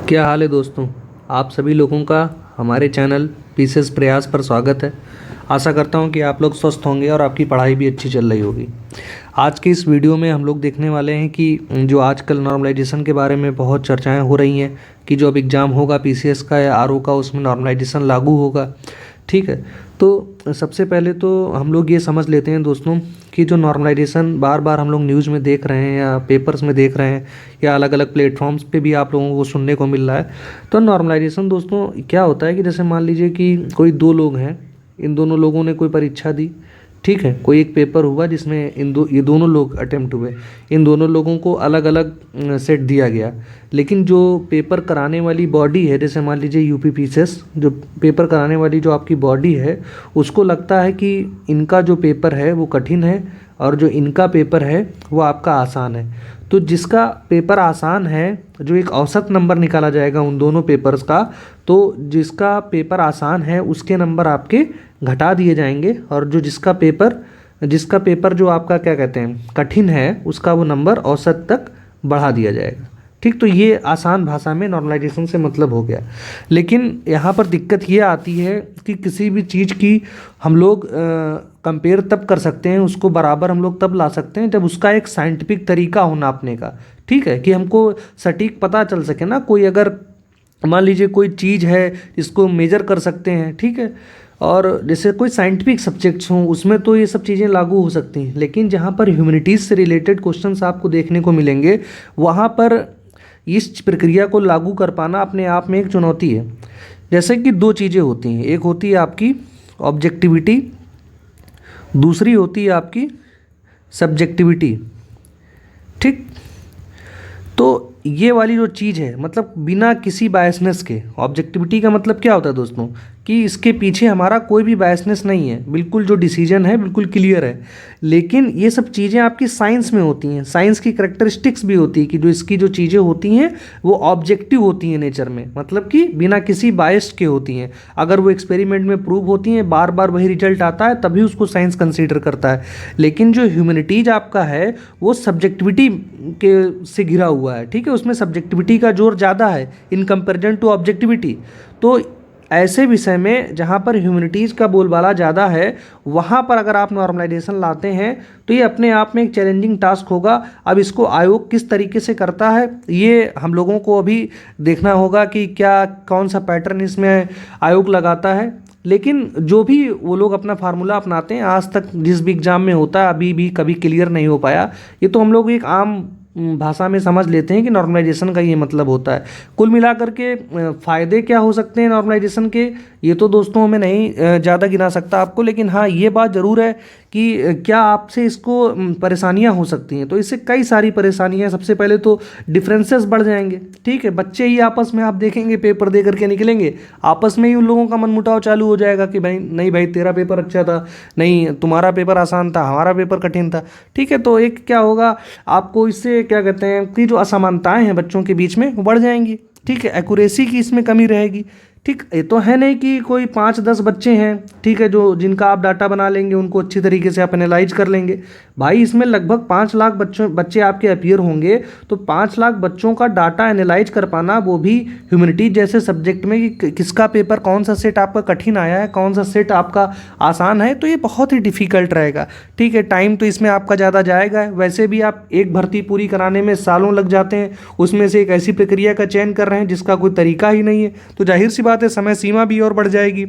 क्या हाल है दोस्तों। आप सभी लोगों का हमारे चैनल पीसेस प्रयास पर स्वागत है। आशा करता हूं कि आप लोग स्वस्थ होंगे और आपकी पढ़ाई भी अच्छी चल रही होगी। आज की इस वीडियो में हम लोग देखने वाले हैं कि जो आजकल नॉर्मलाइजेशन के बारे में बहुत चर्चाएं हो रही हैं कि जो अब एग्ज़ाम होगा पीसीएस का या आरओ का, उसमें नॉर्मलाइजेशन लागू होगा। ठीक है, तो सबसे पहले तो हम लोग ये समझ लेते हैं दोस्तों कि जो नॉर्मलाइजेशन बार बार हम लोग न्यूज़ में देख रहे हैं या पेपर्स में देख रहे हैं या अलग अलग प्लेटफॉर्म्स पे भी आप लोगों को सुनने को मिल रहा है। तो नॉर्मलाइजेशन दोस्तों क्या होता है कि जैसे मान लीजिए कि कोई दो लोग हैं, इन दोनों लोगों ने कोई परीक्षा दी। ठीक है, कोई एक पेपर हुआ जिसमें ये दोनों लोग अटेम्प्ट हुए। इन दोनों लोगों को अलग अलग सेट दिया गया, लेकिन जो पेपर कराने वाली बॉडी है, जैसे मान लीजिए यूपी पीसेस, जो पेपर कराने वाली जो आपकी बॉडी है, उसको लगता है कि इनका जो पेपर है वो कठिन है और जो इनका पेपर है वो आपका आसान है। तो जिसका पेपर आसान है, जो एक औसत नंबर निकाला जाएगा उन दोनों पेपर्स का, तो जिसका पेपर आसान है उसके नंबर आपके घटा दिए जाएंगे और जो जिसका पेपर जो आपका क्या कहते हैं कठिन है, उसका वो नंबर औसत तक बढ़ा दिया जाएगा। ठीक, तो ये आसान भाषा में नॉर्मलाइजेशन से मतलब हो गया। लेकिन यहाँ पर दिक्कत ये आती है कि किसी भी चीज़ की हम लोग कंपेयर तब कर सकते हैं, उसको बराबर हम लोग तब ला सकते हैं जब उसका एक साइंटिफिक तरीका हो नापने का। ठीक है, कि हमको सटीक पता चल सके ना। कोई अगर मान लीजिए कोई चीज़ है इसको मेजर कर सकते हैं, ठीक है, और जैसे कोई साइंटिफिक सब्जेक्ट्स हों उसमें तो ये सब चीज़ें लागू हो सकती हैं। लेकिन जहाँ पर ह्यूमैनिटीज़ से रिलेटेड क्वेश्चंस आपको देखने को मिलेंगे, वहाँ पर इस प्रक्रिया को लागू कर पाना अपने आप में एक चुनौती है। जैसे कि दो चीज़ें होती हैं, एक होती है आपकी ऑब्जेक्टिविटी, दूसरी होती है आपकी सब्जेक्टिविटी। ठीक, तो ये वाली जो चीज़ है, मतलब बिना किसी बायसनेस के, ऑब्जेक्टिविटी का मतलब क्या होता है दोस्तों कि इसके पीछे हमारा कोई भी बायसनेस नहीं है, बिल्कुल जो डिसीजन है बिल्कुल क्लियर है। लेकिन ये सब चीज़ें आपकी साइंस में होती हैं, साइंस की करैक्टरिस्टिक्स भी होती है कि जो इसकी जो चीज़ें होती हैं वो ऑब्जेक्टिव होती हैं नेचर में, मतलब कि बिना किसी बायस के होती हैं। अगर वो एक्सपेरिमेंट में प्रूव होती हैं, बार बार वही रिजल्ट आता है, तभी उसको साइंस कंसीडर करता है। लेकिन जो ह्यूमैनिटीज आपका है वो सब्जेक्टिविटी के से घिरा हुआ है। ठीक है, उसमें सब्जेक्टिविटी का जोर ज़्यादा है इन कंपेरिजन टू ऑब्जेक्टिविटी। तो ऐसे विषय में जहाँ पर ह्यूमैनिटीज़ का बोलबाला ज़्यादा है, वहाँ पर अगर आप नॉर्मलाइजेशन लाते हैं तो ये अपने आप में एक चैलेंजिंग टास्क होगा। अब इसको आयोग किस तरीके से करता है ये हम लोगों को अभी देखना होगा कि क्या कौन सा पैटर्न इसमें आयोग लगाता है। लेकिन जो भी वो लोग अपना फार्मूला अपनाते हैं, आज तक जिस भी एग्ज़ाम में होता है अभी भी कभी क्लियर नहीं हो पाया। ये तो हम लोग एक आम भाषा में समझ लेते हैं कि नॉर्मलाइजेशन का ये मतलब होता है। कुल मिलाकर के फ़ायदे क्या हो सकते हैं नॉर्मलाइजेशन के, ये तो दोस्तों मैं नहीं ज़्यादा गिना सकता आपको। लेकिन हाँ, ये बात ज़रूर है कि क्या आपसे इसको परेशानियां हो सकती हैं। तो इससे कई सारी परेशानियां, सबसे पहले तो डिफरेंसेस बढ़ जाएंगे। ठीक है, बच्चे ही आपस में आप देखेंगे पेपर दे करके निकलेंगे, आपस में ही उन लोगों का मनमुटाव चालू हो जाएगा कि भाई नहीं भाई तेरा पेपर अच्छा था, नहीं तुम्हारा पेपर आसान था, हमारा पेपर कठिन था। ठीक है, तो एक क्या होगा, आपको इससे क्या कहते हैं कि जो असमानताएं हैं बच्चों के बीच में वो बढ़ जाएंगी। ठीक है, एक्यूरेसी की इसमें कमी रहेगी। ठीक, ये तो है नहीं कि कोई 5-10 बच्चे हैं, ठीक है, जो जिनका आप डाटा बना लेंगे, उनको अच्छी तरीके से आप एनालाइज कर लेंगे। भाई इसमें लगभग 5 लाख बच्चे आपके अपीयर होंगे, तो 5 लाख बच्चों का डाटा एनालाइज कर पाना, वो भी ह्यूमैनिटीज जैसे सब्जेक्ट में, कि किसका पेपर, कौन सा सेट आपका कठिन आया है, कौन सा सेट आपका आसान है, तो ये बहुत ही डिफिकल्ट रहेगा। ठीक है, टाइम तो इसमें आपका ज़्यादा जाएगा। वैसे भी आप एक भर्ती पूरी कराने में सालों लग जाते हैं, उसमें से एक ऐसी प्रक्रिया का चयन कर रहे हैं जिसका कोई तरीका ही नहीं है, तो जाहिर सी बात है समय सीमा भी और बढ़ जाएगी।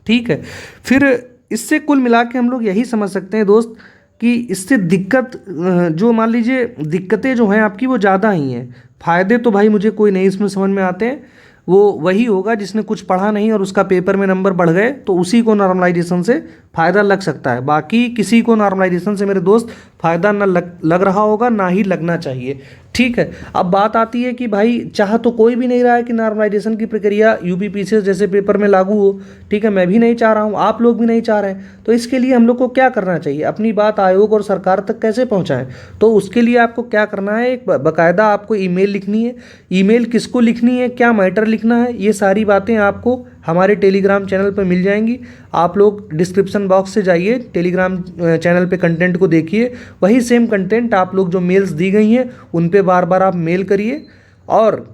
ठीक है, फिर इससे कुल मिला के हम लोग यही समझ सकते हैं दोस्त कि इससे दिक्कत, जो मान लीजिए दिक्कतें जो हैं आपकी वो ज़्यादा ही हैं। फ़ायदे तो भाई मुझे कोई नहीं इसमें समझ में आते हैं। वो वही होगा जिसने कुछ पढ़ा नहीं और उसका पेपर में नंबर बढ़ गए, तो उसी को नॉर्मलाइजेशन से फ़ायदा लग सकता है। बाकी किसी को नॉर्मलाइजेशन से मेरे दोस्त फ़ायदा ना लग रहा होगा, ना ही लगना चाहिए। ठीक है, अब बात आती है कि भाई चाह तो कोई भी नहीं रहा है कि नॉर्मलाइजेशन की प्रक्रिया यूपी पीसीएस जैसे पेपर में लागू हो। ठीक है, मैं भी नहीं चाह रहा हूँ, आप लोग भी नहीं चाह रहे हैं। तो इसके लिए हम लोग को क्या करना चाहिए, अपनी बात आयोग और सरकार तक कैसे पहुँचाएं। तो उसके लिए आपको क्या करना है, एक बाकायदा आपको ईमेल लिखनी है। ईमेल किसको लिखनी है, क्या मैटर लिखना है, ये सारी बातें आपको हमारे टेलीग्राम चैनल पर मिल जाएंगी। आप लोग डिस्क्रिप्शन बॉक्स से जाइए, टेलीग्राम चैनल पे कंटेंट को देखिए, वही सेम कंटेंट आप लोग जो मेल्स दी गई हैं उन पे बार बार आप मेल करिए। और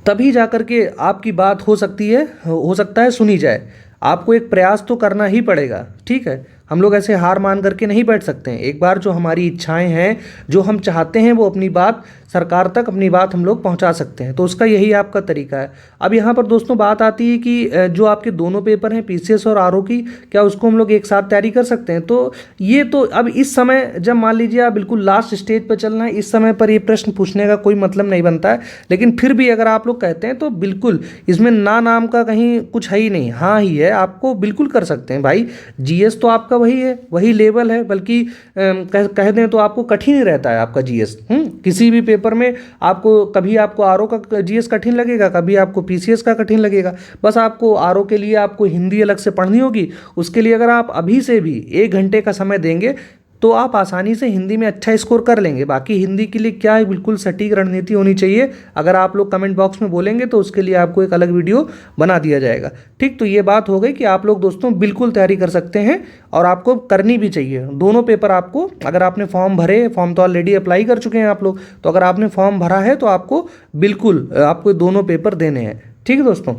तभी जा कर के आपकी बात हो सकता है सुनी जाए। आपको एक प्रयास तो करना ही पड़ेगा, ठीक है। हम लोग ऐसे हार मान करके नहीं बैठ सकते हैं। एक बार जो हमारी इच्छाएं हैं, जो हम चाहते हैं, वो अपनी बात सरकार तक अपनी बात हम लोग पहुंचा सकते हैं। तो उसका यही आपका तरीका है। अब यहाँ पर दोस्तों बात आती है कि जो आपके दोनों पेपर हैं पीसीएस और आरओ की, क्या उसको हम लोग एक साथ तैयारी कर सकते हैं? तो ये तो अब इस समय जब मान लीजिए आप बिल्कुल लास्ट स्टेज पर चलना है, इस समय पर ये प्रश्न पूछने का कोई मतलब नहीं बनता है। लेकिन फिर भी अगर आप लोग कहते हैं तो बिल्कुल इसमें ना नाम का कहीं कुछ है ही नहीं, हाँ ही है। आपको बिल्कुल कर सकते हैं भाई। जीएस तो आपका वही है, वही लेवल है, बल्कि कह दें तो आपको कठिन ही रहता है आपका जीएस। किसी भी पेपर में आपको कभी आपको आरओ का जीएस कठिन लगेगा, कभी आपको पीसीएस का कठिन लगेगा। बस आपको आरओ के लिए आपको हिंदी अलग से पढ़नी होगी। उसके लिए अगर आप अभी से भी 1 घंटे का समय देंगे तो आप आसानी से हिंदी में अच्छा स्कोर कर लेंगे। बाकी हिंदी के लिए क्या है, बिल्कुल सटीक रणनीति होनी चाहिए। अगर आप लोग कमेंट बॉक्स में बोलेंगे तो उसके लिए आपको एक अलग वीडियो बना दिया जाएगा, ठीक। तो ये बात हो गई कि आप लोग दोस्तों बिल्कुल तैयारी कर सकते हैं और आपको करनी भी चाहिए। दोनों पेपर आपको, अगर आपने फॉर्म भरे, फॉर्म तो ऑलरेडी अप्लाई कर चुके हैं आप लोग, तो अगर आपने फॉर्म भरा है तो आपको बिल्कुल आपको दोनों पेपर देने हैं, ठीक है दोस्तों।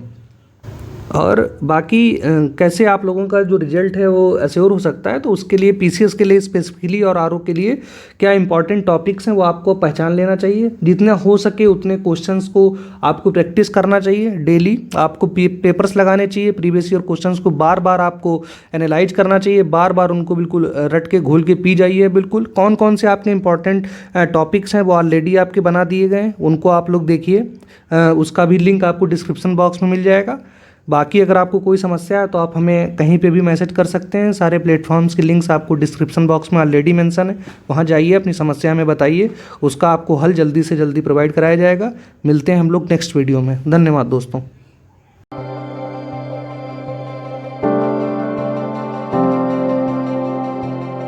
और बाकी कैसे आप लोगों का जो रिजल्ट है वो एश्योर हो सकता है, तो उसके लिए पीसीएस के लिए स्पेसिफिकली और आरओ के लिए क्या इंपॉर्टेंट टॉपिक्स हैं वो आपको पहचान लेना चाहिए। जितना हो सके उतने क्वेश्चंस को आपको प्रैक्टिस करना चाहिए डेली। आपको पेपर्स लगाने चाहिए, प्रीवियस ईयर क्वेश्चंस को बार बार आपको एनालाइज करना चाहिए, बार बार उनको बिल्कुल रट के घोल के पी जाइए। बिल्कुल कौन कौन से आपके इंपॉर्टेंट टॉपिक्स हैं वो ऑलरेडी आपके बना दिए गए हैं, उनको आप लोग देखिए। उसका भी लिंक आपको डिस्क्रिप्शन बॉक्स में मिल जाएगा। बाकी अगर आपको कोई समस्या है तो आप हमें कहीं पे भी मैसेज कर सकते हैं। सारे प्लेटफॉर्म्स के लिंक्स आपको डिस्क्रिप्शन बॉक्स में ऑलरेडी मेंशन है, वहाँ जाइए, अपनी समस्या में बताइए, उसका आपको हल जल्दी से जल्दी प्रोवाइड कराया जाएगा। मिलते हैं हम लोग नेक्स्ट वीडियो में। धन्यवाद दोस्तों।